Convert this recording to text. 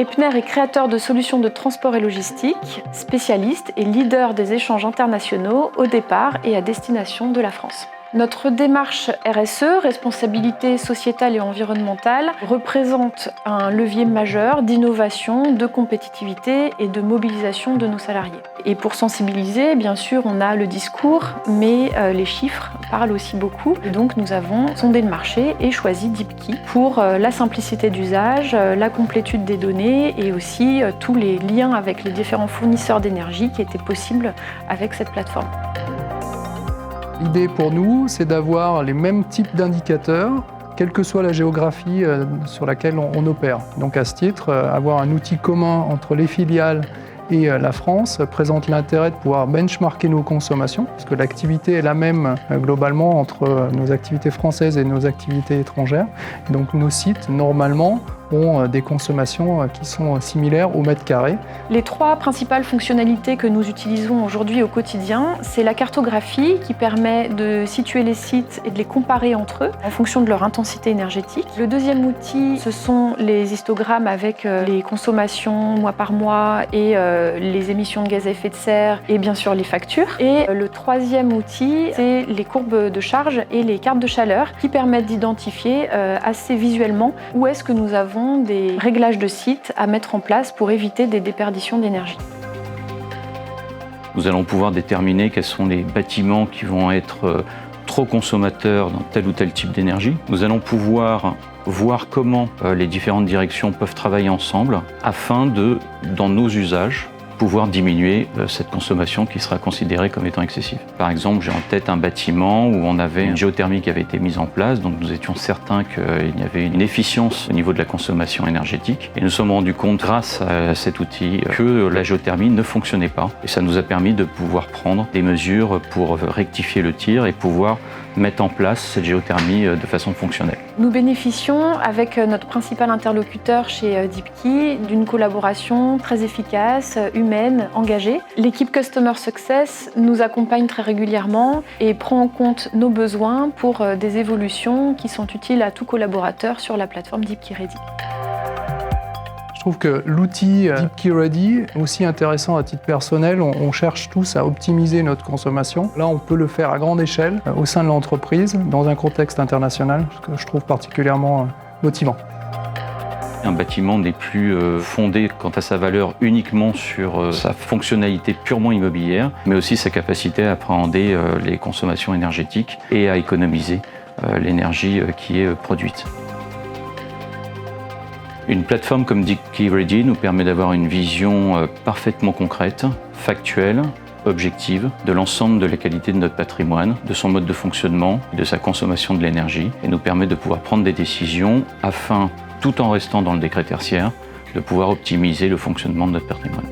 Epner est créateur de solutions de transport et logistique, spécialiste et leader des échanges internationaux au départ et à destination de la France. Notre démarche RSE, responsabilité sociétale et environnementale, représente un levier majeur d'innovation, de compétitivité et de mobilisation de nos salariés. Et pour sensibiliser, bien sûr, on a le discours, mais les chiffres parlent aussi beaucoup. Et donc nous avons sondé le marché et choisi Deepkey pour la simplicité d'usage, la complétude des données et aussi tous les liens avec les différents fournisseurs d'énergie qui étaient possibles avec cette plateforme. L'idée pour nous, c'est d'avoir les mêmes types d'indicateurs, quelle que soit la géographie sur laquelle on opère. Donc à ce titre, avoir un outil commun entre les filiales et la France présente l'intérêt de pouvoir benchmarker nos consommations, parce que l'activité est la même globalement entre nos activités françaises et nos activités étrangères. Et donc nos sites, normalement, ont des consommations qui sont similaires au mètre carré. Les trois principales fonctionnalités que nous utilisons aujourd'hui au quotidien, c'est la cartographie qui permet de situer les sites et de les comparer entre eux en fonction de leur intensité énergétique. Le deuxième outil, ce sont les histogrammes avec les consommations mois par mois et les émissions de gaz à effet de serre et bien sûr les factures. Et le troisième outil, c'est les courbes de charge et les cartes de chaleur qui permettent d'identifier assez visuellement où est-ce que nous avons des réglages de sites à mettre en place pour éviter des déperditions d'énergie. Nous allons pouvoir déterminer quels sont les bâtiments qui vont être trop consommateurs dans tel ou tel type d'énergie. Nous allons pouvoir voir comment les différentes directions peuvent travailler ensemble afin de, dans nos usages, pouvoir diminuer cette consommation qui sera considérée comme étant excessive. Par exemple, j'ai en tête un bâtiment où on avait une géothermie qui avait été mise en place, donc nous étions certains qu'il y avait une efficience au niveau de la consommation énergétique. Et nous nous sommes rendus compte, grâce à cet outil, que la géothermie ne fonctionnait pas. Et ça nous a permis de pouvoir prendre des mesures pour rectifier le tir et pouvoir mettre en place cette géothermie de façon fonctionnelle. Nous bénéficions, avec notre principal interlocuteur chez Deepkey, d'une collaboration très efficace, humaine, engagée. L'équipe Customer Success nous accompagne très régulièrement et prend en compte nos besoins pour des évolutions qui sont utiles à tout collaborateur sur la plateforme Deepkey Ready. Je trouve que l'outil Deepkey Ready est aussi intéressant à titre personnel. On cherche tous à optimiser notre consommation. Là, on peut le faire à grande échelle au sein de l'entreprise, dans un contexte international, ce que je trouve particulièrement motivant. Un bâtiment n'est plus fondé quant à sa valeur uniquement sur sa fonctionnalité purement immobilière, mais aussi sa capacité à appréhender les consommations énergétiques et à économiser l'énergie qui est produite. Une plateforme comme Deepkey Ready nous permet d'avoir une vision parfaitement concrète, factuelle, objective de l'ensemble de la qualité de notre patrimoine, de son mode de fonctionnement et de sa consommation de l'énergie, et nous permet de pouvoir prendre des décisions afin, tout en restant dans le décret tertiaire, de pouvoir optimiser le fonctionnement de notre patrimoine.